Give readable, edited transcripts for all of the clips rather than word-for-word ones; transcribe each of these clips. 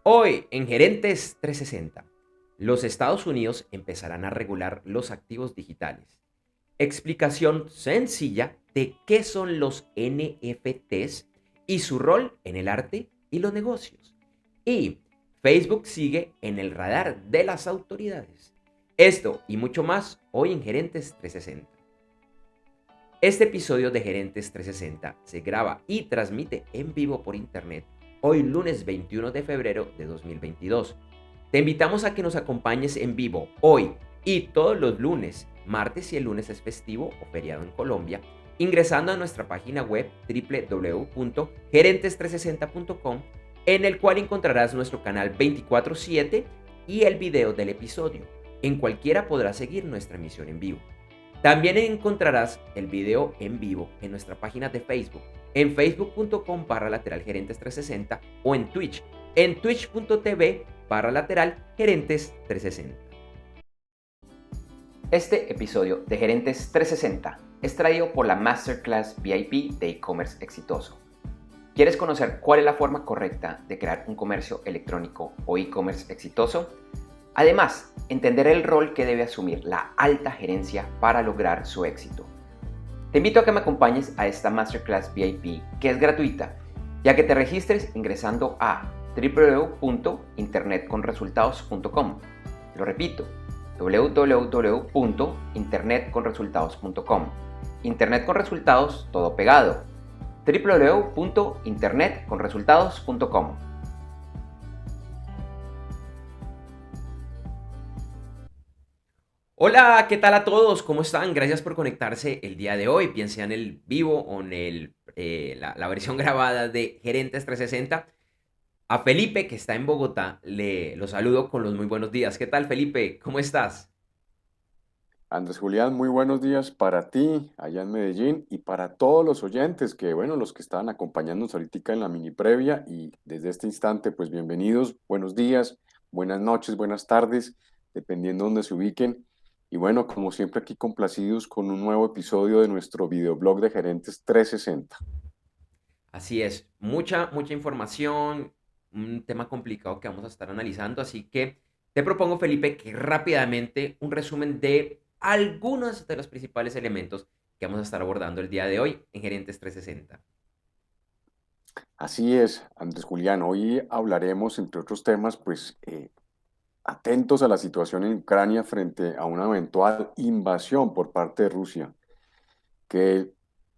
Hoy en Gerentes 360, los Estados Unidos empezarán a regular los activos digitales. Explicación sencilla de qué son los NFTs y su rol en el arte y los negocios. Y Facebook sigue en el radar de las autoridades. Esto y mucho más hoy en Gerentes 360. Este episodio de Gerentes 360 se graba y transmite en vivo por internet hoy lunes 21 de febrero de 2022. Te invitamos a que nos acompañes en vivo hoy y todos los lunes, martes y el lunes es festivo o feriado en Colombia, ingresando a nuestra página web www.gerentes360.com, en el cual encontrarás nuestro canal 24/7 y el video del episodio. En cualquiera podrás seguir nuestra emisión en vivo. También encontrarás el video en vivo en nuestra página de Facebook, en facebook.com/lateral gerentes 360 o en Twitch, en twitch.tv/lateral gerentes 360. Este episodio de Gerentes 360 es traído por la Masterclass VIP de e-commerce exitoso. ¿Quieres conocer cuál es la forma correcta de crear un comercio electrónico o e-commerce exitoso? Además, entender el rol que debe asumir la alta gerencia para lograr su éxito. Te invito a que me acompañes a esta Masterclass VIP, que es gratuita, ya que te registres ingresando a www.internetconresultados.com. Lo repito, www.internetconresultados.com. Internet con resultados, todo pegado. www.internetconresultados.com. Hola, ¿qué tal a todos? ¿Cómo están? Gracias por conectarse el día de hoy, bien sea en el vivo o en la versión grabada de Gerentes 360. A Felipe, que está en Bogotá, lo saludo con los muy buenos días. ¿Qué tal, Felipe? ¿Cómo estás? Andrés Julián, muy buenos días para ti allá en Medellín y para todos los oyentes que, bueno, los que estaban acompañándonos ahorita en la mini previa y desde este instante, pues bienvenidos, buenos días, buenas noches, buenas tardes, dependiendo de donde se ubiquen. Y bueno, como siempre aquí complacidos con un nuevo episodio de nuestro videoblog de Gerentes 360. Así es, mucha información, un tema complicado que vamos a estar analizando, así que te propongo, Felipe, que rápidamente un resumen de algunos de los principales elementos que vamos a estar abordando el día de hoy en Gerentes 360. Así es, Andrés Julián, hoy hablaremos, entre otros temas, pues atentos a la situación en Ucrania frente a una eventual invasión por parte de Rusia, que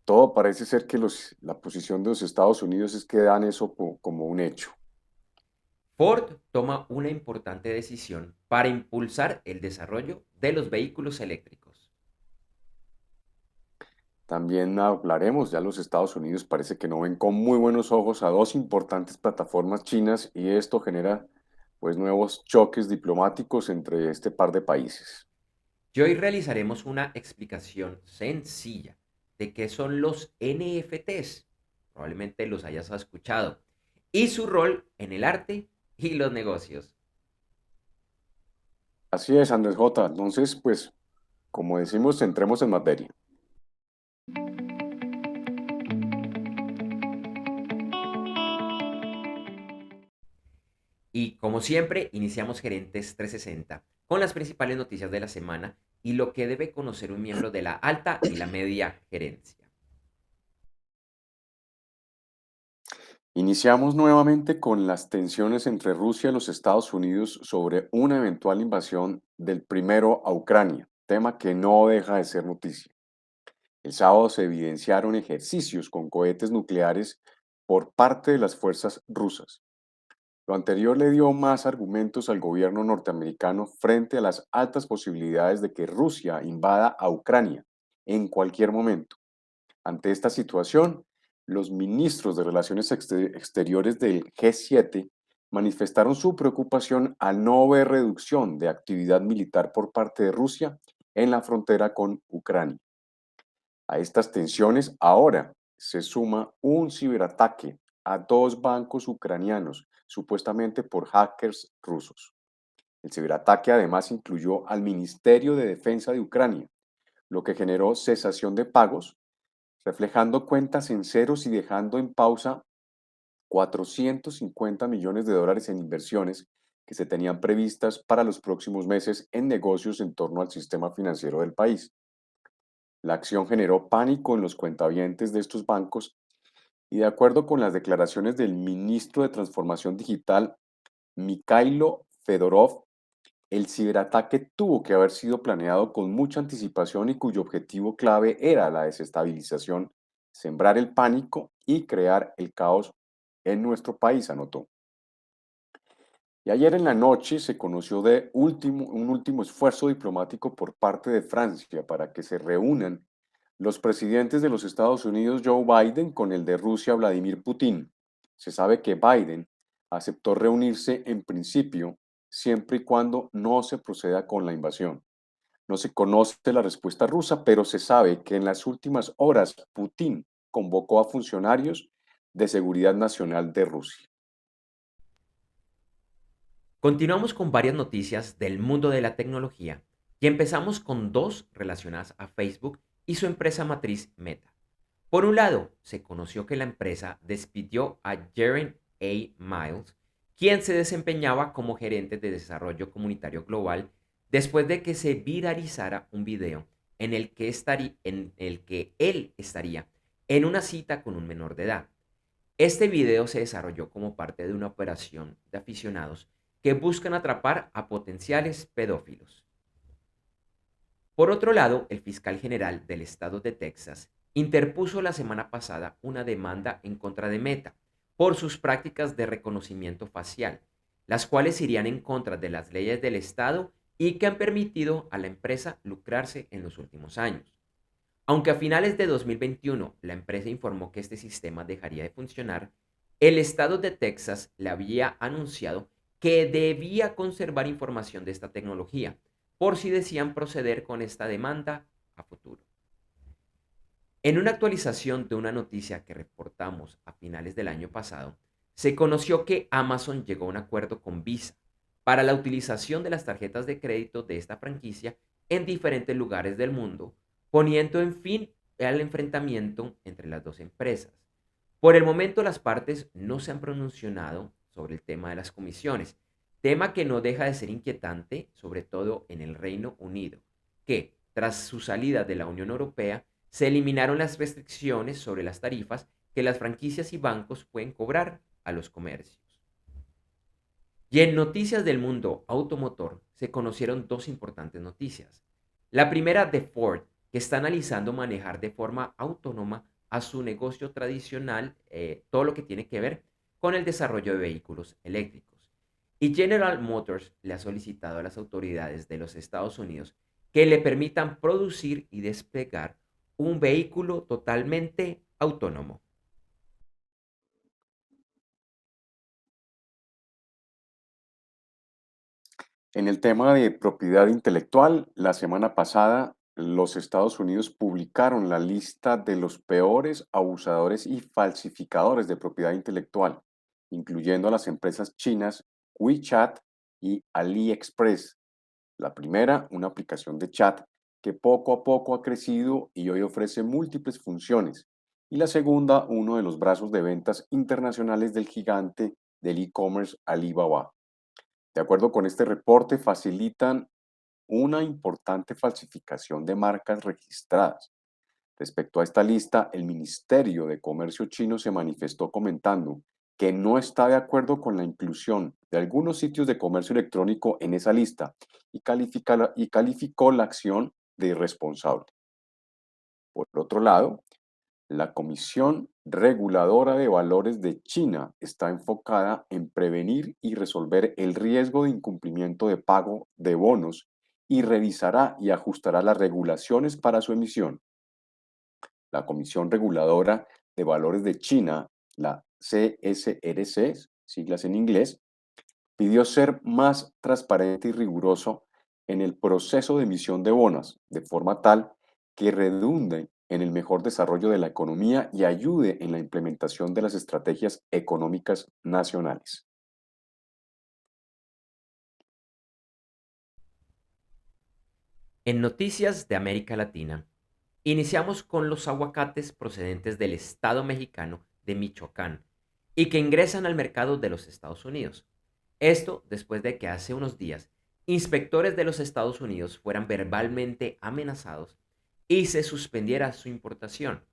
todo parece ser que la posición de los Estados Unidos es que dan eso como un hecho. Ford toma una importante decisión para impulsar el desarrollo de los vehículos eléctricos. También hablaremos, ya los Estados Unidos parece que no ven con muy buenos ojos a dos importantes plataformas chinas y esto genera pues nuevos choques diplomáticos entre este par de países. Y hoy realizaremos una explicación sencilla de qué son los NFTs, probablemente los hayas escuchado, y su rol en el arte y los negocios. Así es, Andrés J. Entonces, pues, como decimos, entremos en materia. Y como siempre, iniciamos Gerentes 360 con las principales noticias de la semana y lo que debe conocer un miembro de la alta y la media gerencia. Iniciamos nuevamente con las tensiones entre Rusia y los Estados Unidos sobre una eventual invasión del primero a Ucrania, tema que no deja de ser noticia. El sábado se evidenciaron ejercicios con cohetes nucleares por parte de las fuerzas rusas. Lo anterior le dio más argumentos al gobierno norteamericano frente a las altas posibilidades de que Rusia invada a Ucrania en cualquier momento. Ante esta situación, los ministros de Relaciones Exteriores del G7 manifestaron su preocupación al no ver reducción de actividad militar por parte de Rusia en la frontera con Ucrania. A estas tensiones ahora se suma un ciberataque a dos bancos ucranianos, supuestamente por hackers rusos. El ciberataque además incluyó al Ministerio de Defensa de Ucrania, lo que generó cesación de pagos, reflejando cuentas en ceros y dejando en pausa $450 millones en inversiones que se tenían previstas para los próximos meses en negocios en torno al sistema financiero del país. La acción generó pánico en los cuentavientes de estos bancos y de acuerdo con las declaraciones del ministro de Transformación Digital, Mikhailo Fedorov, el ciberataque tuvo que haber sido planeado con mucha anticipación y cuyo objetivo clave era la desestabilización, sembrar el pánico y crear el caos en nuestro país, anotó. Y ayer en la noche se conoció de un último esfuerzo diplomático por parte de Francia para que se reúnan los presidentes de los Estados Unidos, Joe Biden, con el de Rusia, Vladimir Putin. Se sabe que Biden aceptó reunirse en principio siempre y cuando no se proceda con la invasión. No se conoce la respuesta rusa, pero se sabe que en las últimas horas Putin convocó a funcionarios de seguridad nacional de Rusia. Continuamos con varias noticias del mundo de la tecnología y empezamos con dos relacionadas a Facebook y su empresa matriz Meta. Por un lado, se conoció que la empresa despidió a Jaren A. Miles, quien se desempeñaba como gerente de desarrollo comunitario global, después de que se viralizara un video en el que él estaría en una cita con un menor de edad. Este video se desarrolló como parte de una operación de aficionados que buscan atrapar a potenciales pedófilos. Por otro lado, el fiscal general del estado de Texas interpuso la semana pasada una demanda en contra de Meta por sus prácticas de reconocimiento facial, las cuales irían en contra de las leyes del estado y que han permitido a la empresa lucrarse en los últimos años. Aunque a finales de 2021 la empresa informó que este sistema dejaría de funcionar, el estado de Texas le había anunciado que debía conservar información de esta tecnología por si decían proceder con esta demanda a futuro. En una actualización de una noticia que reportamos a finales del año pasado, se conoció que Amazon llegó a un acuerdo con Visa para la utilización de las tarjetas de crédito de esta franquicia en diferentes lugares del mundo, poniendo en fin al enfrentamiento entre las dos empresas. Por el momento las partes no se han pronunciado sobre el tema de las comisiones, tema que no deja de ser inquietante, sobre todo en el Reino Unido, que tras su salida de la Unión Europea se eliminaron las restricciones sobre las tarifas que las franquicias y bancos pueden cobrar a los comercios. Y en noticias del mundo automotor se conocieron dos importantes noticias. La primera de Ford, que está analizando manejar de forma autónoma a su negocio tradicional, todo lo que tiene que ver con el desarrollo de vehículos eléctricos. Y General Motors le ha solicitado a las autoridades de los Estados Unidos que le permitan producir y desplegar un vehículo totalmente autónomo. En el tema de propiedad intelectual, la semana pasada los Estados Unidos publicaron la lista de los peores abusadores y falsificadores de propiedad intelectual, incluyendo a las empresas chinas WeChat y AliExpress. La primera, una aplicación de chat que poco a poco ha crecido y hoy ofrece múltiples funciones. Y la segunda, uno de los brazos de ventas internacionales del gigante del e-commerce Alibaba. De acuerdo con este reporte, facilitan una importante falsificación de marcas registradas. Respecto a esta lista, el Ministerio de Comercio chino se manifestó comentando que no está de acuerdo con la inclusión de algunos sitios de comercio electrónico en esa lista y calificó la acción de irresponsable. Por otro lado, la Comisión Reguladora de Valores de China está enfocada en prevenir y resolver el riesgo de incumplimiento de pago de bonos y revisará y ajustará las regulaciones para su emisión. La Comisión Reguladora de Valores de China, la CSRC, siglas en inglés, pidió ser más transparente y riguroso en el proceso de emisión de bonos, de forma tal que redunde en el mejor desarrollo de la economía y ayude en la implementación de las estrategias económicas nacionales. En noticias de América Latina, iniciamos con los aguacates procedentes del estado mexicano de Michoacán, y que ingresan al mercado de los Estados Unidos. Esto después de que hace unos días inspectores de los Estados Unidos fueran verbalmente amenazados y se suspendiera su importación.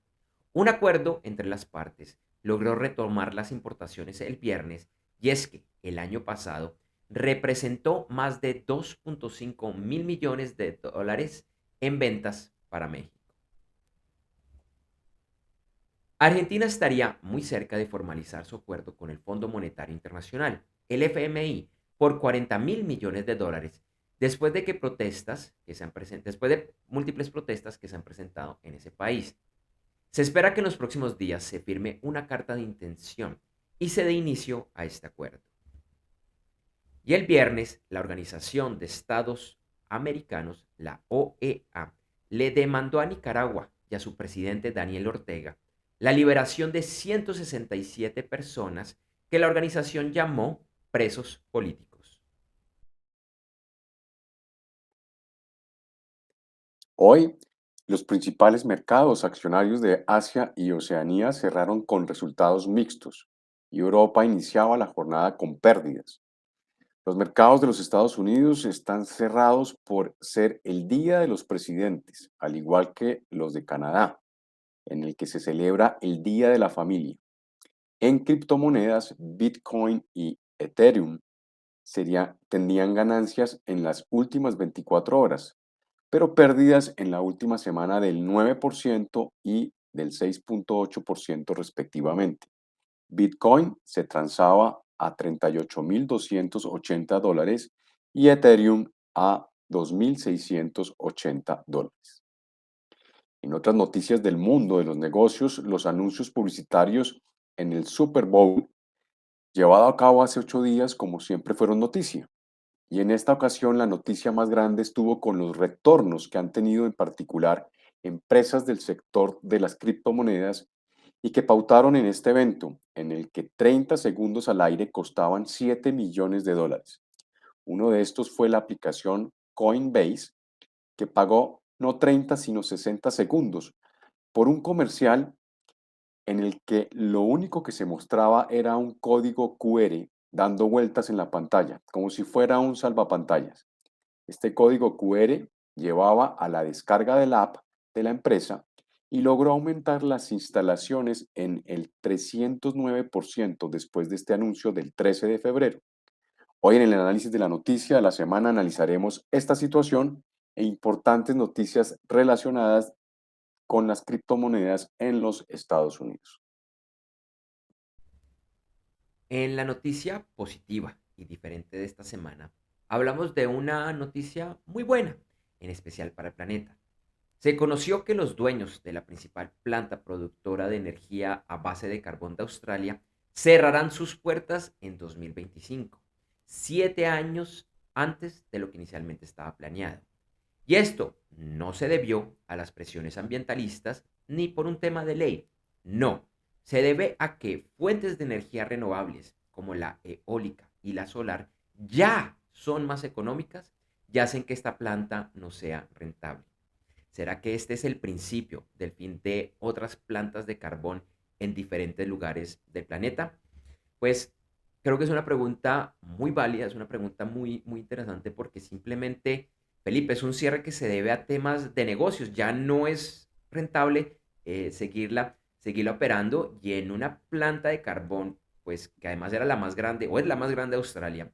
Un acuerdo entre las partes logró retomar las importaciones el viernes y es que el año pasado representó más de 2.5 mil millones de dólares en ventas para México. Argentina estaría muy cerca de formalizar su acuerdo con el Fondo Monetario Internacional, el FMI, por 40 mil millones de dólares, después de múltiples protestas que se han presentado en ese país. Se espera que en los próximos días se firme una carta de intención y se dé inicio a este acuerdo. Y el viernes, la Organización de Estados Americanos, la OEA, le demandó a Nicaragua y a su presidente Daniel Ortega la liberación de 167 personas que la organización llamó presos políticos. Hoy, los principales mercados accionarios de Asia y Oceanía cerraron con resultados mixtos y Europa iniciaba la jornada con pérdidas. Los mercados de los Estados Unidos están cerrados por ser el Día de los Presidentes, al igual que los de Canadá, en el que se celebra el Día de la Familia. En criptomonedas, Bitcoin y Ethereum tendrían ganancias en las últimas 24 horas, pero pérdidas en la última semana del 9% y del 6.8% respectivamente. Bitcoin se transaba a $38.280 y Ethereum a $2.680. En otras noticias del mundo de los negocios, los anuncios publicitarios en el Super Bowl, llevado a cabo hace 8 días, como siempre fueron noticia. Y en esta ocasión la noticia más grande estuvo con los retornos que han tenido en particular empresas del sector de las criptomonedas y que pautaron en este evento, en el que 30 segundos al aire costaban $7 millones. Uno de estos fue la aplicación Coinbase, que pagó no 30 sino 60 segundos por un comercial en el que lo único que se mostraba era un código QR dando vueltas en la pantalla, como si fuera un salvapantallas. Este código QR llevaba a la descarga de la app de la empresa y logró aumentar las instalaciones en el 309% después de este anuncio del 13 de febrero. Hoy en el análisis de la noticia de la semana analizaremos esta situación e importantes noticias relacionadas con las criptomonedas en los Estados Unidos. En la noticia positiva y diferente de esta semana, hablamos de una noticia muy buena, en especial para el planeta. Se conoció que los dueños de la principal planta productora de energía a base de carbón de Australia cerrarán sus puertas en 2025, 7 años antes de lo que inicialmente estaba planeado. Y esto no se debió a las presiones ambientalistas ni por un tema de ley. No, se debe a que fuentes de energía renovables como la eólica y la solar ya son más económicas y hacen que esta planta no sea rentable. ¿Será que este es el principio del fin de otras plantas de carbón en diferentes lugares del planeta? Pues creo que es una pregunta muy válida, es una pregunta muy, muy interesante porque simplemente, Felipe, es un cierre que se debe a temas de negocios. Ya no es rentable seguirla operando y en una planta de carbón, pues que además era la más grande o es la más grande de Australia,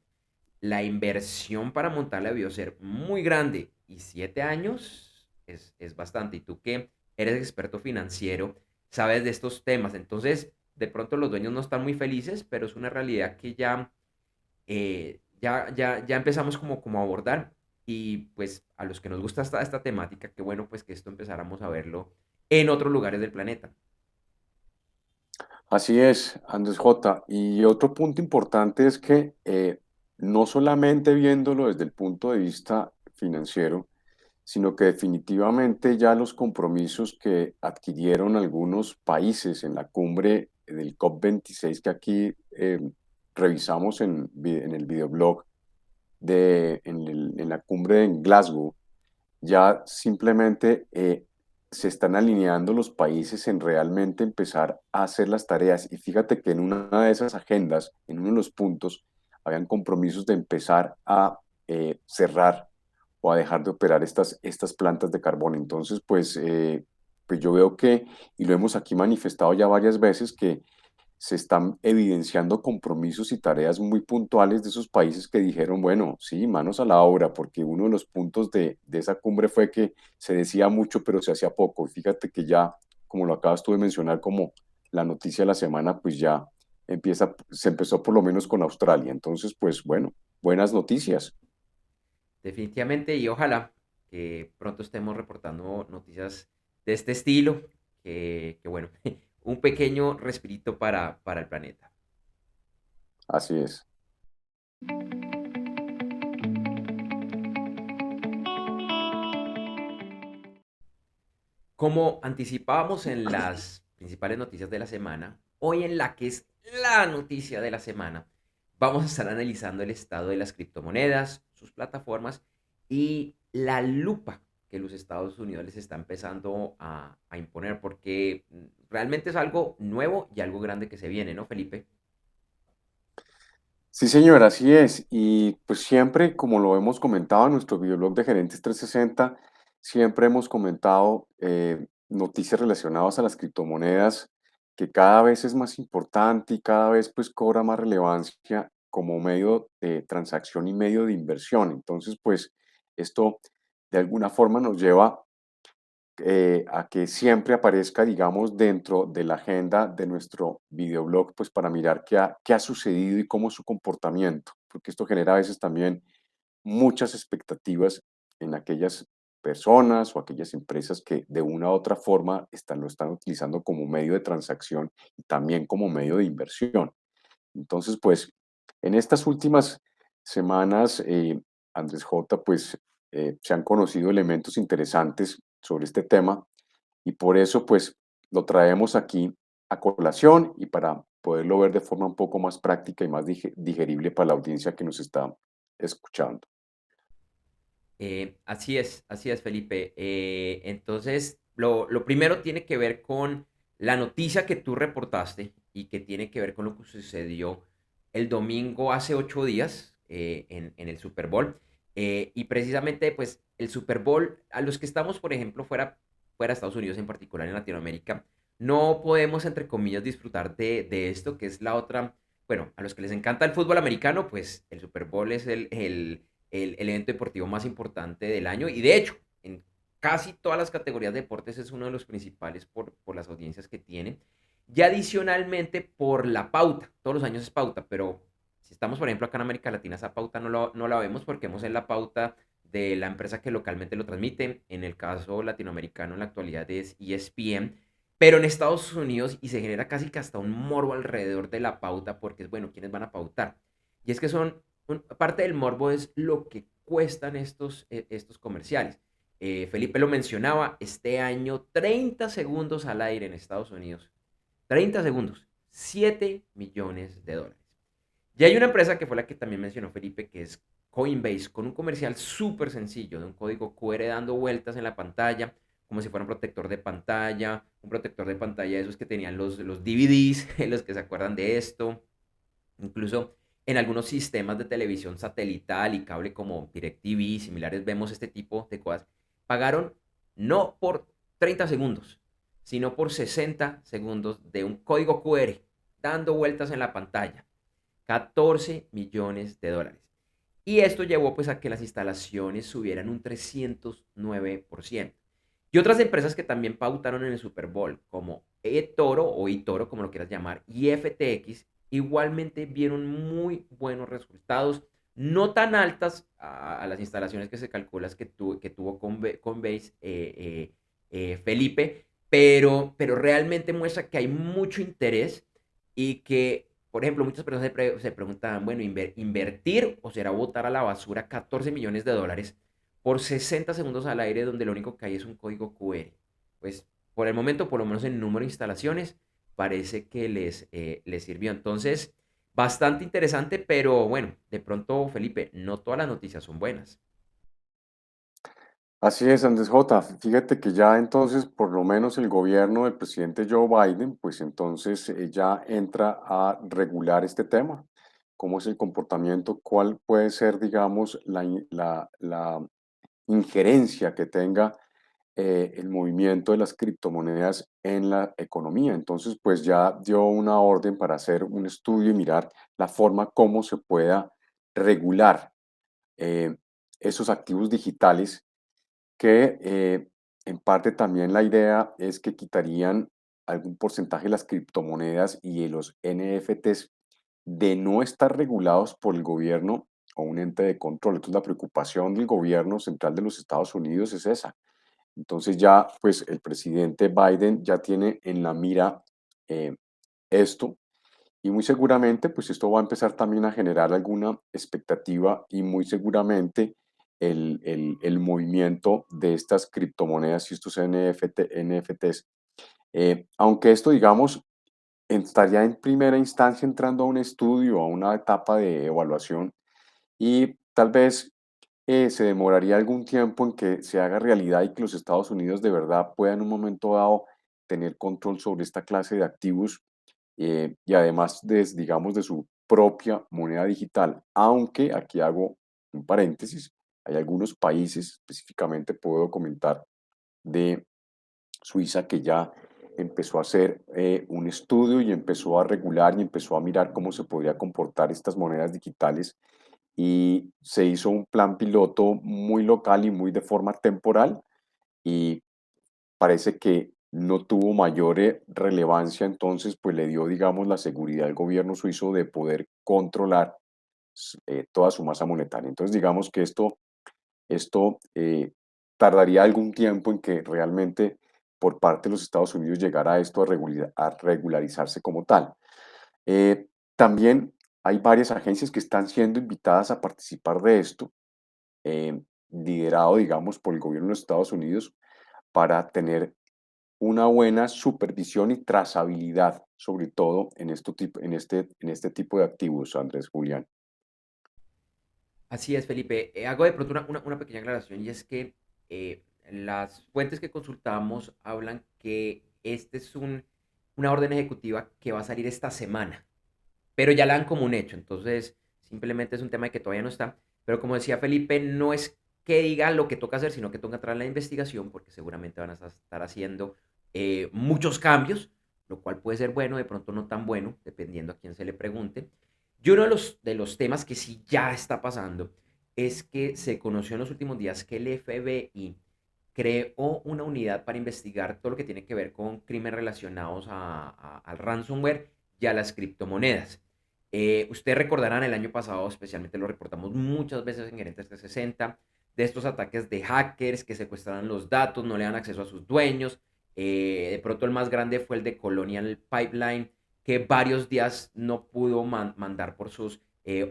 la inversión para montarla debió ser muy grande y 7 años es bastante. Y tú que eres experto financiero, sabes de estos temas. Entonces, de pronto los dueños no están muy felices, pero es una realidad que ya empezamos como a abordar. Y pues a los que nos gusta esta temática, qué bueno pues que esto empezáramos a verlo en otros lugares del planeta. Así es, Andrés J. Y otro punto importante es que no solamente viéndolo desde el punto de vista financiero, sino que definitivamente ya los compromisos que adquirieron algunos países en la cumbre del COP26 que aquí revisamos en el videoblog en la cumbre en Glasgow, ya simplemente se están alineando los países en realmente empezar a hacer las tareas. Y fíjate que en una de esas agendas, en uno de los puntos, habían compromisos de empezar a cerrar o a dejar de operar estas plantas de carbón. Entonces, pues yo veo que, y lo hemos aquí manifestado ya varias veces, que se están evidenciando compromisos y tareas muy puntuales de esos países que dijeron, bueno, sí, manos a la obra, porque uno de los puntos de esa cumbre fue que se decía mucho, pero se hacía poco. Y fíjate que ya, como lo acabas tú de mencionar, como la noticia de la semana, pues ya se empezó por lo menos con Australia. Entonces, pues bueno, buenas noticias. Definitivamente, y ojalá que pronto estemos reportando noticias de este estilo, que bueno, un pequeño respirito para el planeta. Así es. Como anticipábamos en las principales noticias de la semana, hoy en la que es la noticia de la semana, vamos a estar analizando el estado de las criptomonedas, sus plataformas y la lupa que los Estados Unidos les está empezando a imponer, porque realmente es algo nuevo y algo grande que se viene, ¿no, Felipe? Sí, señor, así es. Y pues siempre, como lo hemos comentado en nuestro videoblog de Gerentes 360, siempre hemos comentado noticias relacionadas a las criptomonedas, que cada vez es más importante y cada vez pues cobra más relevancia como medio de transacción y medio de inversión. Entonces, pues esto de alguna forma nos lleva a que siempre aparezca, digamos, dentro de la agenda de nuestro videoblog, pues para mirar qué ha sucedido y cómo es su comportamiento, porque esto genera a veces también muchas expectativas en aquellas personas o aquellas empresas que de una u otra forma lo están utilizando como medio de transacción y también como medio de inversión. Entonces, pues, en estas últimas semanas, Andrés J., pues, se han conocido elementos interesantes sobre este tema y por eso, pues, lo traemos aquí a colación y para poderlo ver de forma un poco más práctica y más digerible para la audiencia que nos está escuchando. Así es, Felipe. Entonces, lo primero tiene que ver con la noticia que tú reportaste y que tiene que ver con lo que sucedió el domingo hace 8 días en el Super Bowl. Y precisamente, pues, el Super Bowl, a los que estamos, por ejemplo, fuera de Estados Unidos, en particular en Latinoamérica, no podemos, entre comillas, disfrutar de esto, que es la otra. Bueno, a los que les encanta el fútbol americano, pues el Super Bowl es el evento deportivo más importante del año y de hecho, en casi todas las categorías de deportes es uno de los principales por las audiencias que tiene. Y adicionalmente por la pauta, todos los años es pauta, pero si estamos, por ejemplo, acá en América Latina, esa pauta no la vemos porque vemos en la pauta de la empresa que localmente lo transmite. En el caso latinoamericano, en la actualidad es ESPN. Pero en Estados Unidos, y se genera casi que hasta un morbo alrededor de la pauta, porque es bueno, ¿quiénes van a pautar? Y es que son parte del morbo es lo que cuestan estos comerciales. Felipe lo mencionaba, este año 30 segundos al aire en Estados Unidos. 30 segundos, 7 millones de dólares. Y hay una empresa que fue la que también mencionó Felipe, que es Coinbase, con un comercial súper sencillo, de un código QR dando vueltas en la pantalla, como si fuera un protector de pantalla, un protector de pantalla de esos que tenían los DVDs, los que se acuerdan de esto. Incluso en algunos sistemas de televisión satelital y cable como DirecTV y similares vemos este tipo de cosas. Pagaron no por 30 segundos, sino por 60 segundos de un código QR dando vueltas en la pantalla. 14 millones de dólares. Y esto llevó pues a que las instalaciones subieran un 309%. Y otras empresas que también pautaron en el Super Bowl, como eToro o eToro, como lo quieras llamar, y FTX, igualmente vieron muy buenos resultados, no tan altas a las instalaciones que se calcula que tuvo Coinbase, Felipe, pero realmente muestra que hay mucho interés y que, por ejemplo, muchas personas se preguntaban, bueno, ¿invertir o será botar a la basura 14 millones de dólares por 60 segundos al aire donde lo único que hay es un código QR? Pues por el momento, por lo menos en número de instalaciones, parece que les sirvió. Entonces, bastante interesante, pero bueno, de pronto, Felipe, no todas las noticias son buenas. Así es, Andrés J. Fíjate que ya entonces, por lo menos el gobierno del presidente Joe Biden, pues entonces ya entra a regular este tema. ¿Cómo es el comportamiento? ¿Cuál puede ser, digamos, la injerencia que tenga el movimiento de las criptomonedas en la economía? Entonces, pues ya dio una orden para hacer un estudio y mirar la forma como se pueda regular eh, esos activos digitales que en parte también la idea es que quitarían algún porcentaje de las criptomonedas y de los NFTs de no estar regulados por el gobierno o un ente de control. Entonces la preocupación del gobierno central de los Estados Unidos es esa. Entonces ya pues el presidente Biden ya tiene en la mira eh, esto y muy seguramente, pues esto va a empezar también a generar alguna expectativa y muy seguramente el movimiento de estas criptomonedas y estos NFTs. Aunque esto, digamos, estaría en primera instancia entrando a un estudio, a una etapa de evaluación y tal vez se demoraría algún tiempo en que se haga realidad y que los Estados Unidos de verdad puedan en un momento dado tener control sobre esta clase de activos y además de, digamos, de su propia moneda digital. Aunque aquí hago un paréntesis, hay algunos países, específicamente puedo comentar de Suiza, que ya empezó a hacer un estudio y empezó a regular y empezó a mirar cómo se podría comportar estas monedas digitales y se hizo un plan piloto muy local y muy de forma temporal y parece que no tuvo mayor relevancia, entonces pues le dio, digamos, la seguridad al gobierno suizo de poder controlar toda su masa monetaria. Entonces digamos que esto tardaría algún tiempo en que realmente por parte de los Estados Unidos llegara esto a regularizarse como tal. Eh, También hay varias agencias que están siendo invitadas a participar de esto, liderado, digamos, por el gobierno de los Estados Unidos, para tener una buena supervisión y trazabilidad, sobre todo en este tipo de activos, Andrés Julián. Así es, Felipe. Hago de pronto una pequeña aclaración y es que las fuentes que consultamos hablan que este es una orden ejecutiva que va a salir esta semana, pero ya la dan como un hecho, entonces simplemente es un tema de que todavía no está. Pero como decía Felipe, no es que diga lo que toca hacer, sino que toca entrar en la investigación porque seguramente van a estar haciendo muchos cambios, lo cual puede ser bueno, de pronto no tan bueno, dependiendo a quién se le pregunte. Y uno de los temas que sí ya está pasando es que se conoció en los últimos días que el FBI creó una unidad para investigar todo lo que tiene que ver con crímenes relacionados al ransomware y a las criptomonedas. Ustedes recordarán el año pasado, especialmente lo reportamos muchas veces en Gerentes 360, de estos ataques de hackers que secuestraron los datos, no le dan acceso a sus dueños. De pronto el más grande fue el de Colonial Pipeline, que varios días no pudo mandar por sus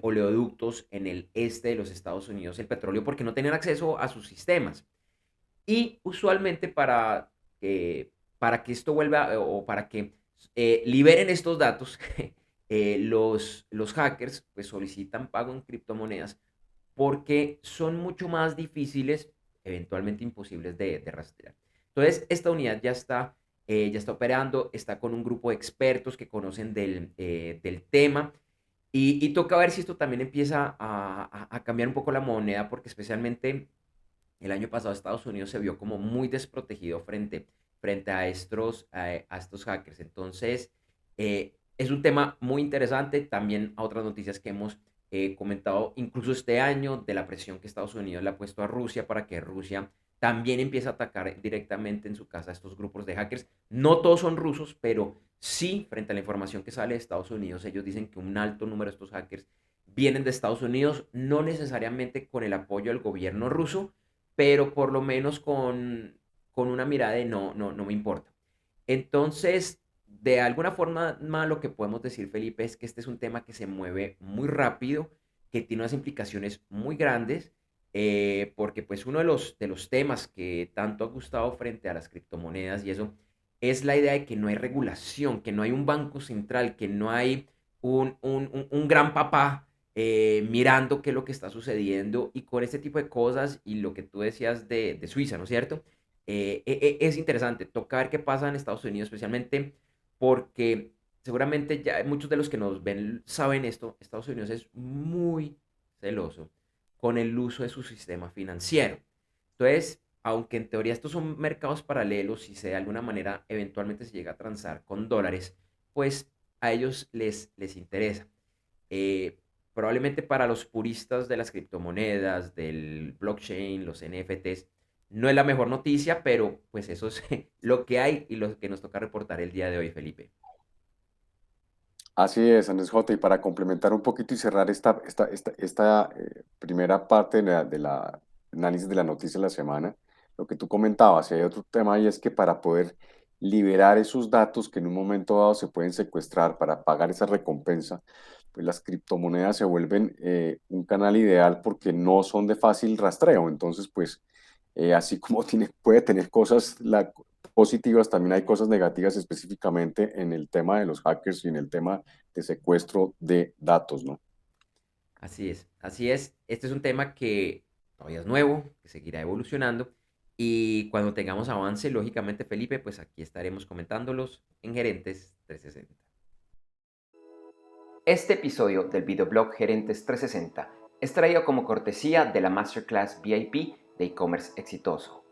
oleoductos en el este de los Estados Unidos el petróleo porque no tenían acceso a sus sistemas. Y usualmente para que esto vuelva o para que liberen estos datos, los hackers pues solicitan pago en criptomonedas porque son mucho más difíciles, eventualmente imposibles de rastrear. Entonces, esta unidad ya está operando, está con un grupo de expertos que conocen del tema y toca ver si esto también empieza a cambiar un poco la moneda, porque especialmente el año pasado Estados Unidos se vio como muy desprotegido frente a estos hackers. Entonces, es un tema muy interesante. También a otras noticias que hemos comentado, incluso este año, de la presión que Estados Unidos le ha puesto a Rusia para que Rusia también empiece a atacar directamente en su casa a estos grupos de hackers. No todos son rusos, pero sí, frente a la información que sale de Estados Unidos, ellos dicen que un alto número de estos hackers vienen de Estados Unidos, no necesariamente con el apoyo del gobierno ruso, pero por lo menos con una mirada de no, no, no me importa. Entonces, de alguna forma, más lo que podemos decir, Felipe, es que este es un tema que se mueve muy rápido, que tiene unas implicaciones muy grandes, porque pues uno de los temas que tanto ha gustado frente a las criptomonedas y eso, es la idea de que no hay regulación, que no hay un banco central, que no hay un gran papá mirando qué es lo que está sucediendo y con este tipo de cosas y lo que tú decías de Suiza, ¿no es cierto? Es interesante, toca ver qué pasa en Estados Unidos, especialmente porque seguramente ya muchos de los que nos ven saben esto, Estados Unidos es muy celoso con el uso de su sistema financiero. Entonces, aunque en teoría estos son mercados paralelos y se de alguna manera eventualmente se llega a transar con dólares, pues a ellos les interesa. Eh, Probablemente para los puristas de las criptomonedas, del blockchain, los NFTs, no es la mejor noticia, pero pues eso es lo que hay y lo que nos toca reportar el día de hoy, Felipe. Así es, Andrés J. Y para complementar un poquito y cerrar esta primera parte de la análisis de la noticia de la semana, lo que tú comentabas, y hay otro tema y es que para poder liberar esos datos que en un momento dado se pueden secuestrar para pagar esa recompensa, pues las criptomonedas se vuelven un canal ideal porque no son de fácil rastreo. Entonces, pues, así como puede tener cosas positivas, también hay cosas negativas específicamente en el tema de los hackers y en el tema de secuestro de datos, ¿no? Así es, así es. Este es un tema que todavía es nuevo, que seguirá evolucionando y cuando tengamos avance, lógicamente, Felipe, pues aquí estaremos comentándolos en Gerentes 360. Este episodio del videoblog Gerentes 360 es traído como cortesía de la Masterclass VIP de e-commerce exitoso.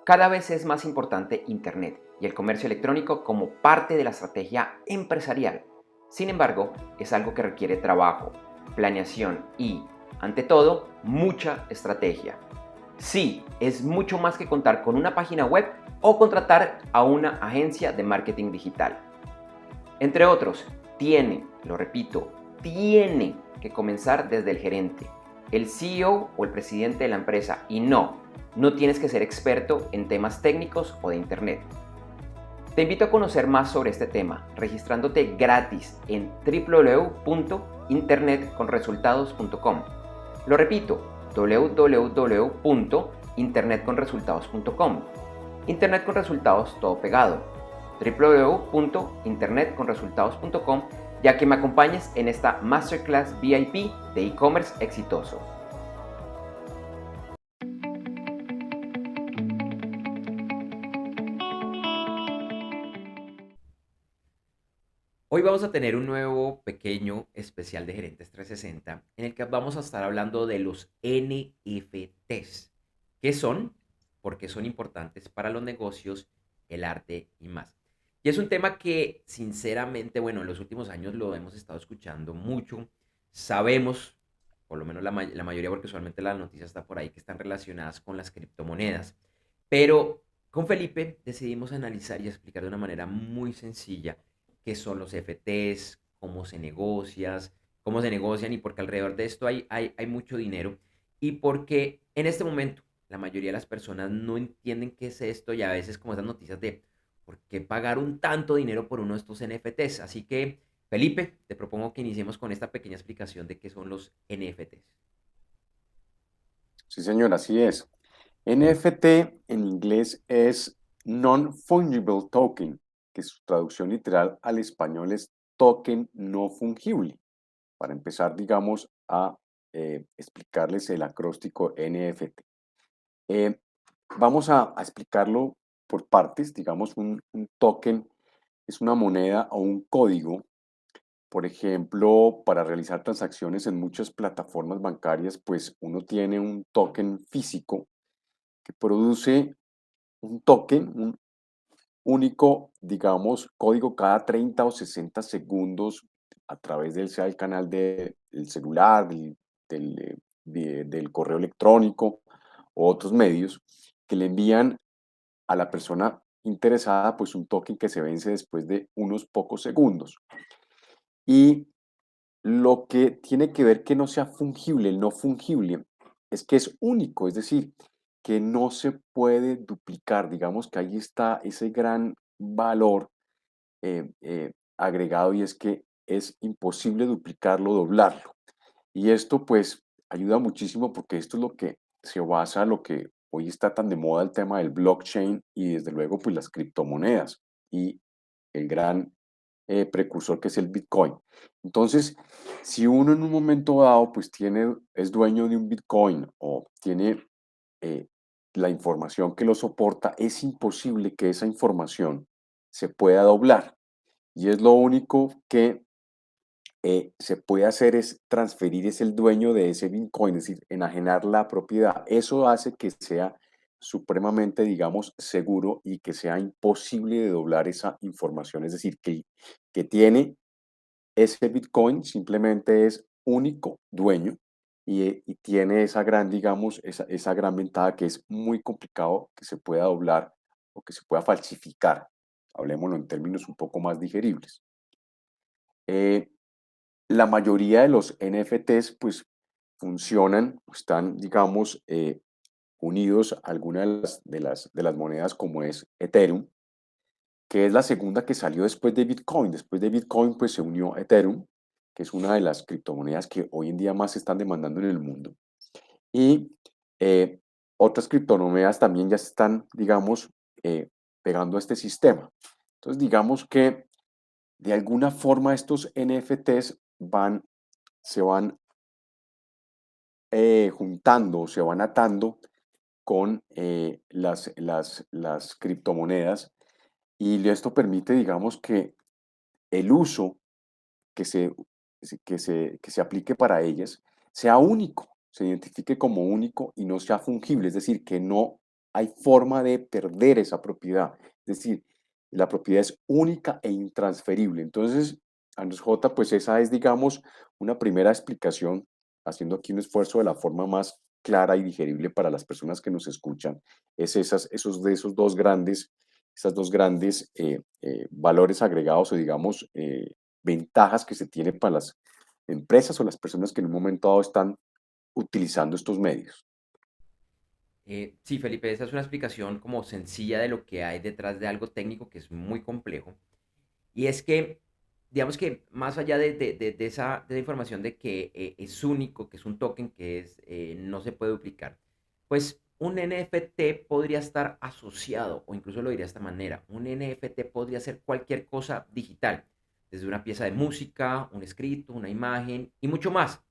Cada vez es más importante Internet y el comercio electrónico como parte de la estrategia empresarial. Sin embargo, es algo que requiere trabajo, planeación y, ante todo, mucha estrategia. Sí, es mucho más que contar con una página web o contratar a una agencia de marketing digital. Entre otros, lo repito, tiene que comenzar desde el gerente, el CEO o el presidente de la empresa y no tienes que ser experto en temas técnicos o de Internet. Te invito a conocer más sobre este tema registrándote gratis en www.internetconresultados.com. Lo repito, www.internetconresultados.com. Internet con resultados todo pegado. www.internetconresultados.com, ya que me acompañes en esta Masterclass VIP de e-commerce exitoso. Hoy vamos a tener un nuevo pequeño especial de Gerentes 360 en el que vamos a estar hablando de los NFTs. ¿Qué son? ¿Por qué son importantes para los negocios, el arte y más? Y es un tema que sinceramente, bueno, en los últimos años lo hemos estado escuchando mucho. Sabemos, por lo menos la mayoría, porque usualmente la noticia está por ahí, que están relacionadas con las criptomonedas. Pero con Felipe decidimos analizar y explicar de una manera muy sencilla qué son los FTs, cómo se negocian y porque alrededor de esto hay mucho dinero y porque en este momento la mayoría de las personas no entienden qué es esto y a veces como esas noticias de por qué pagar un tanto dinero por uno de estos NFTs. Así que, Felipe, te propongo que iniciemos con esta pequeña explicación de qué son los NFTs. Sí, señor, así es. NFT en inglés es Non-Fungible Token, que su traducción literal al español es token no fungible. Para empezar, digamos, a explicarles el acróstico NFT. Eh, Vamos a explicarlo por partes. Digamos, un token es una moneda o un código. Por ejemplo, para realizar transacciones en muchas plataformas bancarias, pues uno tiene un token físico que produce un token, un único, digamos, código cada 30 o 60 segundos a través del, sea el canal del celular, del correo electrónico o otros medios que le envían a la persona interesada pues un token que se vence después de unos pocos segundos. Y lo que tiene que ver que no sea fungible, el no fungible, es que es único, es decir, que no se puede duplicar. Digamos que ahí está ese gran valor agregado y es que es imposible duplicarlo, doblarlo. Y esto pues ayuda muchísimo porque esto es lo que se basa, lo que hoy está tan de moda el tema del blockchain y desde luego pues las criptomonedas y el gran precursor que es el Bitcoin. Entonces, si uno en un momento dado pues es dueño de un Bitcoin o tiene eh, la información que lo soporta, es imposible que esa información se pueda doblar. Y es lo único que se puede hacer es transferir, es el dueño de ese Bitcoin, es decir, enajenar la propiedad. Eso hace que sea supremamente, digamos, seguro y que sea imposible de doblar esa información. Es decir, que tiene ese Bitcoin simplemente es único dueño y tiene esa gran, digamos, esa gran ventaja que es muy complicado que se pueda doblar o que se pueda falsificar. Hablemoslo en términos un poco más digeribles. Eh, la mayoría de los NFTs pues funcionan, están, digamos, unidos a alguna de las monedas como es Ethereum, que es la segunda que salió después de Bitcoin. Después de Bitcoin, pues se unió Ethereum, que es una de las criptomonedas que hoy en día más se están demandando en el mundo. Y eh, otras criptomonedas también ya se están, digamos, pegando a este sistema. Entonces, digamos que de alguna forma estos NFTs se van juntando, se van atando con las criptomonedas y esto permite, digamos, que el uso que se aplique para ellas sea único, se identifique como único y no sea fungible, es decir, que no hay forma de perder esa propiedad, es decir, la propiedad es única e intransferible. Entonces, Andrés J., pues esa es, digamos, una primera explicación, haciendo aquí un esfuerzo de la forma más clara y digerible para las personas que nos escuchan, es esas dos grandes valores agregados o digamos ventajas que se tienen para las empresas o las personas que en un momento dado están utilizando estos medios. Sí, Felipe, esa es una explicación como sencilla de lo que hay detrás de algo técnico que es muy complejo. Y es que, digamos que más allá de esa información de que es único, que es un token que no se puede duplicar, pues un NFT podría estar asociado, o incluso lo diría de esta manera, un NFT podría ser cualquier cosa digital, desde una pieza de música, un escrito, una imagen y mucho más,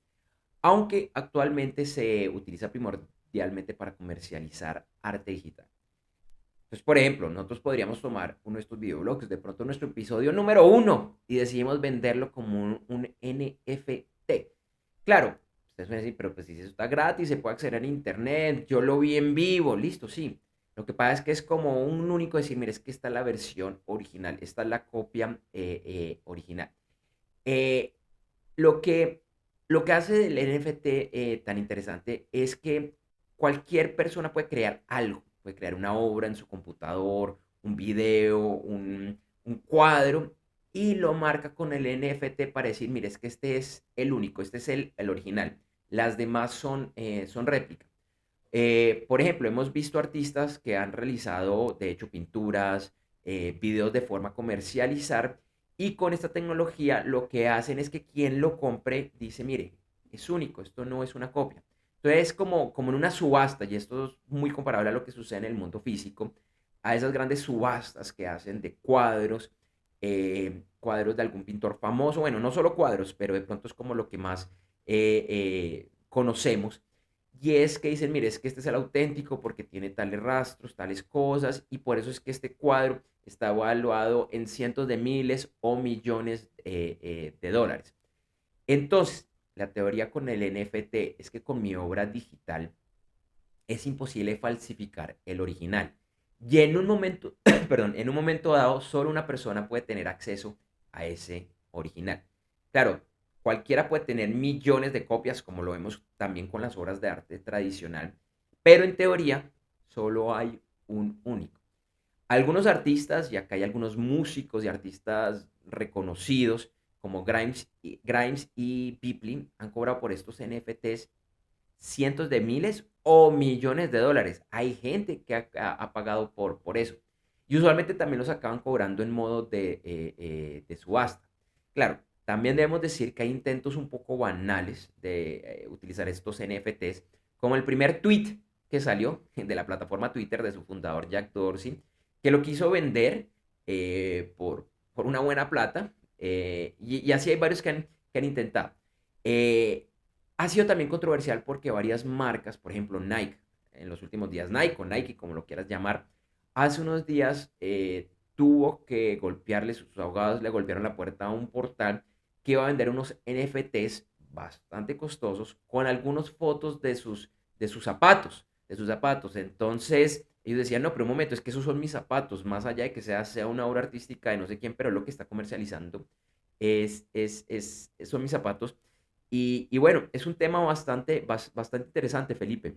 aunque actualmente se utiliza primordialmente para comercializar arte digital. Entonces, por ejemplo, nosotros podríamos tomar uno de estos videoblogs, de pronto nuestro episodio número uno, y decidimos venderlo como un NFT. Claro, ustedes van a decir, pero pues si eso está gratis, se puede acceder a internet, yo lo vi en vivo, listo, sí. Lo que pasa es que es como un único decir, mire, es que esta es la versión original, esta es la copia original. Eh, lo que, lo que hace el NFT tan interesante es que cualquier persona puede crear algo, puede crear una obra en su computador, un video, un cuadro, y lo marca con el NFT para decir, mire, es que este es el único, este es el original. Las demás son réplicas. Por ejemplo, hemos visto artistas que han realizado, de hecho, pinturas, videos de forma comercializar y con esta tecnología lo que hacen es que quien lo compre dice, mire, es único, esto no es una copia. Entonces es como en una subasta y esto es muy comparable a lo que sucede en el mundo físico, a esas grandes subastas que hacen de cuadros, cuadros de algún pintor famoso, bueno, no solo cuadros, pero de pronto es como lo que más conocemos y es que dicen, mire, es que este es el auténtico porque tiene tales rastros, tales cosas, y por eso es que este cuadro está evaluado en cientos de miles o millones de dólares. Entonces, la teoría con el NFT es que con mi obra digital es imposible falsificar el original. Y en un momento, perdón, en un momento dado, solo una persona puede tener acceso a ese original. Claro, cualquiera puede tener millones de copias, como lo vemos también con las obras de arte tradicional, pero en teoría solo hay un único. Algunos artistas, y acá hay algunos músicos y artistas reconocidos, como Grimes y Piplin, han cobrado por estos NFTs cientos de miles o millones de dólares. Hay gente que ha pagado por eso. Y usualmente también los acaban cobrando en modo de subasta. Claro, también debemos decir que hay intentos un poco banales de utilizar estos NFTs, como el primer tweet que salió de la plataforma Twitter de su fundador Jack Dorsey, que lo quiso vender por una buena plata, Y así hay varios que han intentado. Eh, Ha sido también controversial porque varias marcas, por ejemplo Nike, en los últimos días Nike o Nike, como lo quieras llamar, hace unos días tuvo que golpearle, sus abogados le golpearon la puerta a un portal que iba a vender unos NFTs bastante costosos con algunas fotos de sus zapatos, de sus zapatos. Entonces ellos decían, no, pero un momento, es que esos son mis zapatos, más allá de que sea una obra artística de no sé quién, pero lo que está comercializando son mis zapatos. Y bueno, es un tema bastante interesante, Felipe.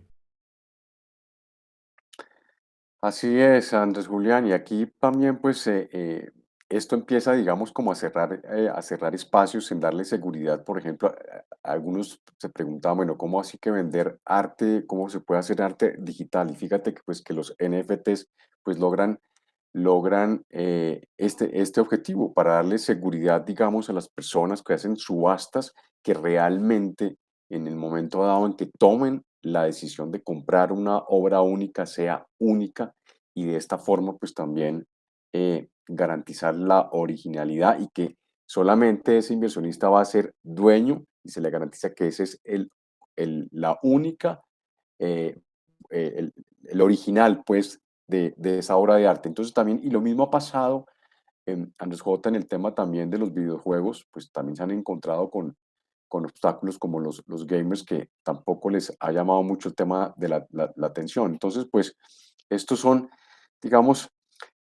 Así es, Andrés Julián, y aquí también pues esto empieza, digamos, como a cerrar espacios en darle seguridad. Por ejemplo, algunos se preguntaban, bueno, ¿cómo así que vender arte? ¿Cómo se puede hacer arte digital? Y fíjate que pues que los NFTs pues logran este objetivo para darle seguridad, digamos, a las personas que hacen subastas que realmente en el momento dado en que tomen la decisión de comprar una obra única, sea única y de esta forma pues también garantizar la originalidad y que solamente ese inversionista va a ser dueño y se le garantiza que ese es la única eh, el original, pues, de esa obra de arte. Entonces también, y lo mismo ha pasado, Andrés J., en el tema también de los videojuegos, pues también se han encontrado con obstáculos como los gamers que tampoco les ha llamado mucho el tema de la atención. Entonces, pues, estos son, digamos,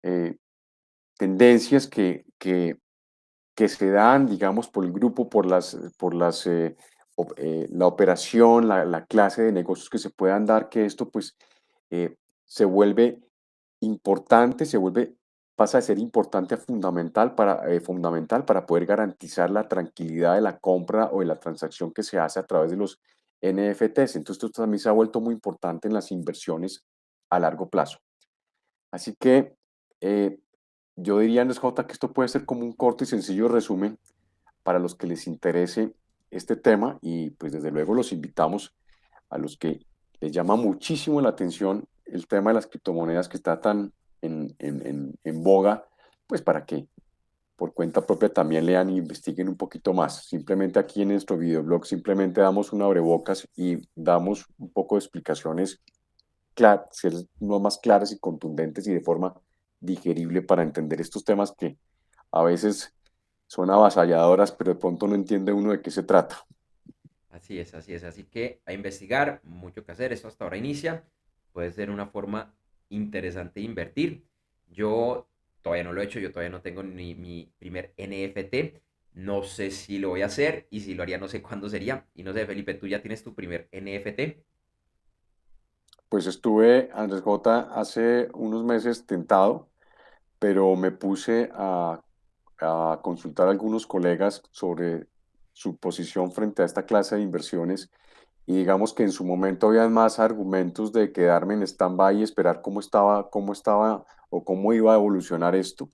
eh, tendencias que se dan, digamos, por el grupo, la operación, la clase de negocios que se puedan dar, que esto pues se vuelve importante, pasa a ser importante a fundamental para poder garantizar la tranquilidad de la compra o de la transacción que se hace a través de los NFTs. Entonces, esto también se ha vuelto muy importante en las inversiones a largo plazo. Así que eh, yo diría, Andrés J., que esto puede ser como un corto y sencillo resumen para los que les interese este tema y pues desde luego los invitamos a los que les llama muchísimo la atención el tema de las criptomonedas que está tan en boga, pues para que por cuenta propia también lean e investiguen un poquito más. Simplemente aquí en nuestro videoblog simplemente damos un abrebocas y damos un poco de explicaciones ser no más claras y contundentes y de forma digerible para entender estos temas que a veces son avasalladoras, pero de pronto no entiende uno de qué se trata. Así es, así es. Así que a investigar, mucho que hacer. Esto hasta ahora inicia. Puede ser una forma interesante de invertir. Yo todavía no lo he hecho, yo todavía no tengo ni mi primer NFT. No sé si lo voy a hacer y si lo haría no sé cuándo sería. Y no sé, Felipe, ¿tú ya tienes tu primer NFT? Pues estuve, Andrés J., hace unos meses tentado, pero me puse a consultar a algunos colegas sobre su posición frente a esta clase de inversiones y digamos que en su momento habían más argumentos de quedarme en stand-by y esperar cómo estaba o cómo iba a evolucionar esto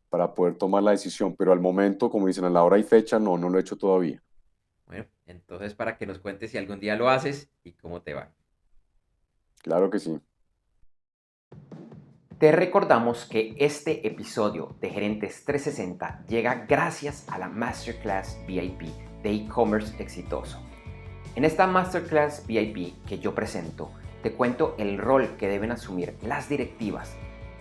para poder tomar la decisión, pero al momento, como dicen, a la hora y fecha, no, no lo he hecho todavía. Bueno, entonces para que nos cuentes si algún día lo haces y cómo te va. Claro que sí. Te recordamos que este episodio de Gerentes 360 llega gracias a la Masterclass VIP de e-commerce exitoso. En esta Masterclass VIP que yo presento, te cuento el rol que deben asumir las directivas,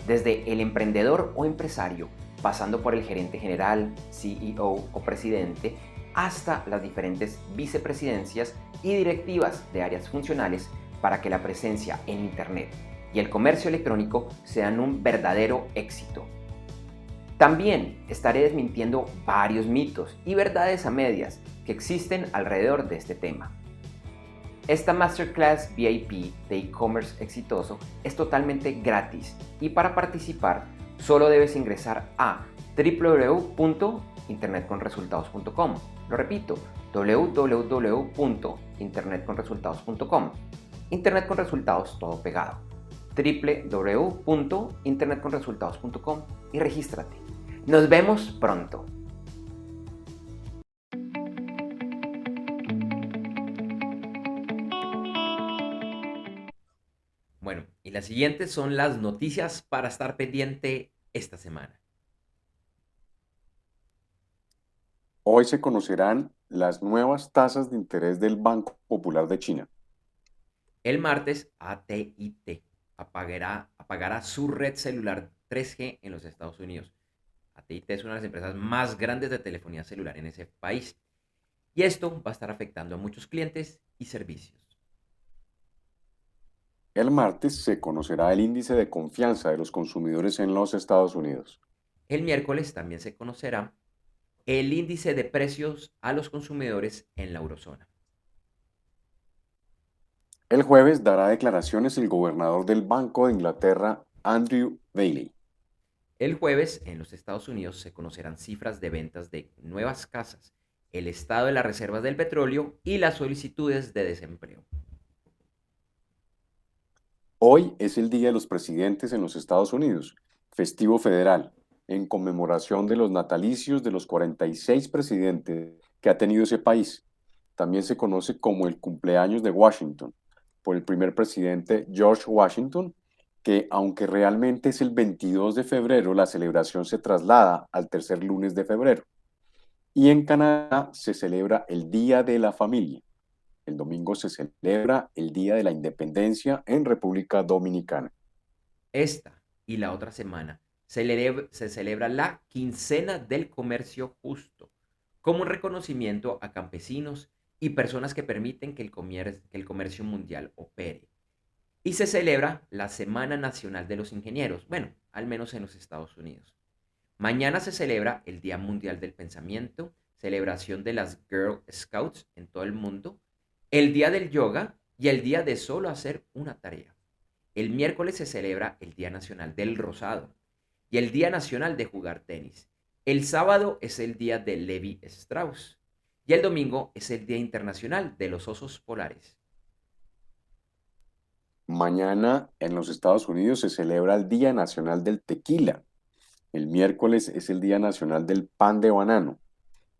desde el emprendedor o empresario, pasando por el gerente general, CEO o presidente, hasta las diferentes vicepresidencias y directivas de áreas funcionales para que la presencia en Internet y el comercio electrónico sean un verdadero éxito. También estaré desmintiendo varios mitos y verdades a medias que existen alrededor de este tema. Esta Masterclass VIP de e-commerce exitoso es totalmente gratis y para participar solo debes ingresar a www.internetconresultados.com. Lo repito, www.internetconresultados.com. Internet con resultados todo pegado. www.internetconresultados.com y regístrate. Nos vemos pronto. Bueno, y las siguientes son las noticias para estar pendiente esta semana. Hoy se conocerán las nuevas tasas de interés del Banco Popular de China. El martes, AT&T apagará su red celular 3G en los Estados Unidos. AT&T es una de las empresas más grandes de telefonía celular en ese país. Y esto va a estar afectando a muchos clientes y servicios. El martes se conocerá el índice de confianza de los consumidores en los Estados Unidos. El miércoles también se conocerá el índice de precios a los consumidores en la eurozona. El jueves dará declaraciones el gobernador del Banco de Inglaterra, Andrew Bailey. El jueves, en los Estados Unidos, se conocerán cifras de ventas de nuevas casas, el estado de las reservas del petróleo y las solicitudes de desempleo. Hoy es el Día de los Presidentes en los Estados Unidos, festivo federal, en conmemoración de los natalicios de los 46 presidentes que ha tenido ese país. También se conoce como el cumpleaños de Washington, por el primer presidente George Washington, que aunque realmente es el 22 de febrero, la celebración se traslada al tercer lunes de febrero. Y en Canadá se celebra el Día de la Familia. El domingo se celebra el Día de la Independencia en República Dominicana. Esta y la otra semana se celebra la Quincena del Comercio Justo, como un reconocimiento a campesinos y personas que permiten que el comercio mundial opere. Y se celebra la Semana Nacional de los Ingenieros, bueno, al menos en los Estados Unidos. Mañana se celebra el Día Mundial del Pensamiento, celebración de las Girl Scouts en todo el mundo, el Día del Yoga y el Día de solo hacer una tarea. El miércoles se celebra el Día Nacional del Rosado y el Día Nacional de jugar tenis. El sábado es el Día de Levi Strauss y el domingo es el Día Internacional de los Osos Polares. Mañana en los Estados Unidos se celebra el Día Nacional del Tequila. El miércoles es el Día Nacional del Pan de Banano.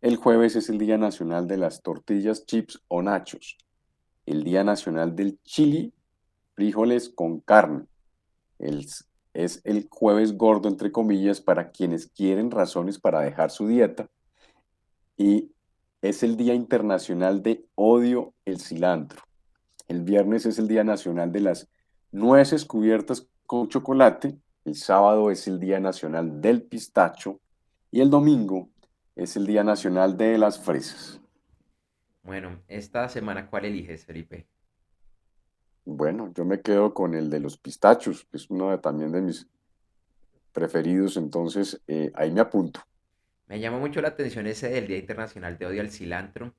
El jueves es el Día Nacional de las Tortillas, Chips o Nachos. El Día Nacional del Chili, frijoles con carne. El- es el jueves gordo, entre comillas, para quienes quieren razones para dejar su dieta. Y es el Día Internacional de Odio el Cilantro. El viernes es el Día Nacional de las Nueces cubiertas con chocolate. El sábado es el Día Nacional del Pistacho. Y el domingo es el Día Nacional de las Fresas. Bueno, esta semana, ¿cuál eliges, Felipe? Bueno, yo me quedo con el de los pistachos, que es uno también de mis preferidos, entonces ahí me apunto. Me llama mucho la atención ese del Día Internacional de Odio al Cilantro.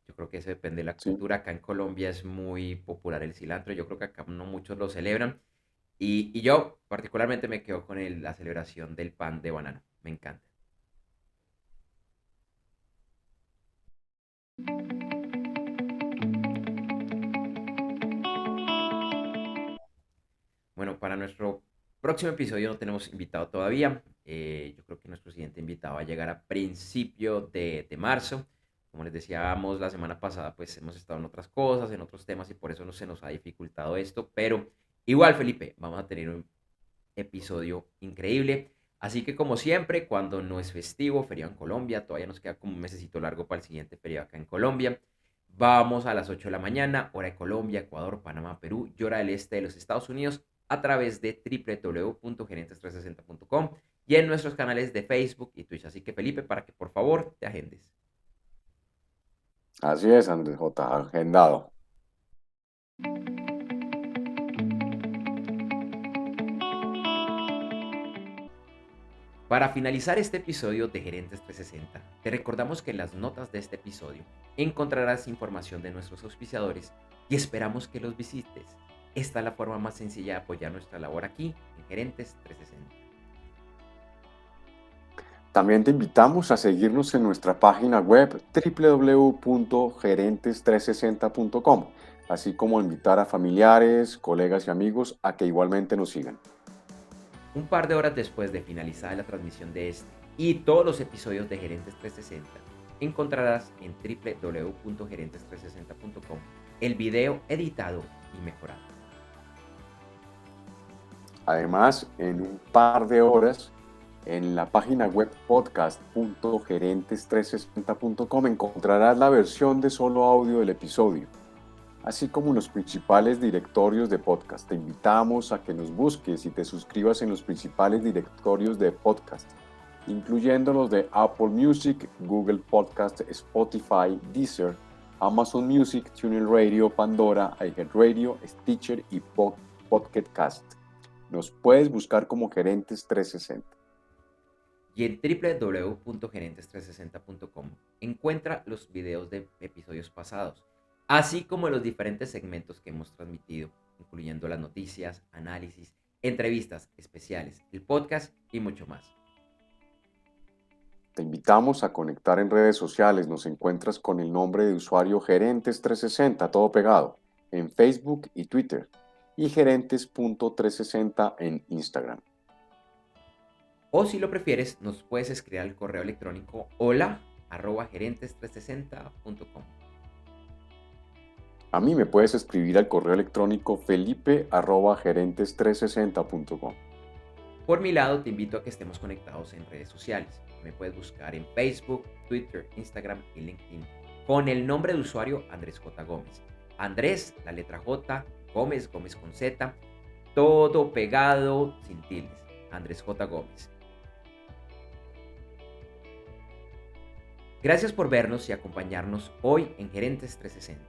Yo creo que eso depende de la ¿Sí? cultura. Acá en Colombia es muy popular el cilantro. Yo creo que acá no muchos lo celebran. Y yo particularmente me quedo con la celebración del pan de banano. Me encanta. Bueno, para nuestro próximo episodio no tenemos invitado todavía. Yo creo que nuestro siguiente invitado va a llegar a principio de marzo. Como les decíamos la semana pasada, pues hemos estado en otras cosas, en otros temas y por eso no se nos ha dificultado esto. Pero igual, Felipe, vamos a tener un episodio increíble. Así que como siempre, cuando no es festivo, feriado en Colombia, todavía nos queda como un mesecito largo para el siguiente feriado acá en Colombia. Vamos a las 8 de la mañana, hora de Colombia, Ecuador, Panamá, Perú y hora del este de los Estados Unidos a través de www.gerentes360.com y en nuestros canales de Facebook y Twitch. Así que Felipe, para que por favor te agendes. Así es, Andrés J. Agendado. Para finalizar este episodio de Gerentes 360, te recordamos que en las notas de este episodio encontrarás información de nuestros auspiciadores y esperamos que los visites. Esta es la forma más sencilla de apoyar nuestra labor aquí en Gerentes 360. También te invitamos a seguirnos en nuestra página web www.gerentes360.com, así como invitar a familiares, colegas y amigos a que igualmente nos sigan. Un par de horas después de finalizar la transmisión de este y todos los episodios de Gerentes 360, encontrarás en www.gerentes360.com el video editado y mejorado. Además, en un par de horas En la página web podcast.gerentes360.com encontrarás la versión de solo audio del episodio, así como los principales directorios de podcast. Te invitamos a que nos busques y te suscribas en los principales directorios de podcast, incluyendo los de Apple Music, Google Podcast, Spotify, Deezer, Amazon Music, TuneIn Radio, Pandora, iHeartRadio, Stitcher y Pocket Cast. Nos puedes buscar como Gerentes 360. Y en www.gerentes360.com encuentra los videos de episodios pasados, así como los diferentes segmentos que hemos transmitido, incluyendo las noticias, análisis, entrevistas especiales, el podcast y mucho más. Te invitamos a conectar en redes sociales. Nos encuentras con el nombre de usuario Gerentes360, todo pegado, en Facebook y Twitter, y gerentes.360 en Instagram. O si lo prefieres, nos puedes escribir al correo electrónico hola@gerentes360.com. A mí me puedes escribir al correo electrónico felipe@gerentes360.com. Por mi lado, te invito a que estemos conectados en redes sociales. Me puedes buscar en Facebook, Twitter, Instagram y LinkedIn con el nombre de usuario Andrés J. Gómez. Andrés, la letra J, Gómez, Gómez con Z, todo pegado, sin tildes. Andrés J. Gómez. Gracias por vernos y acompañarnos hoy en Gerentes 360.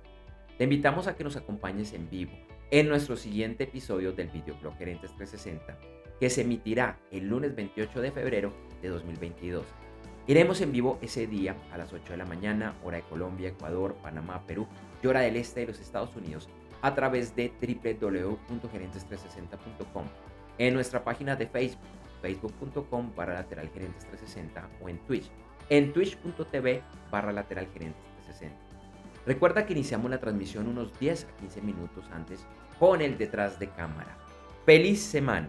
Te invitamos a que nos acompañes en vivo en nuestro siguiente episodio del videoblog Gerentes 360, que se emitirá el lunes 28 de febrero de 2022. Iremos en vivo ese día a las 8 de la mañana, hora de Colombia, Ecuador, Panamá, Perú y hora del este de los Estados Unidos a través de www.gerentes360.com, en nuestra página de Facebook, facebook.com/lateralgerentes360 o en Twitch, en twitch.tv/lateralgerentes360. Recuerda que iniciamos la transmisión unos 10 a 15 minutos antes con el detrás de cámara. ¡Feliz semana!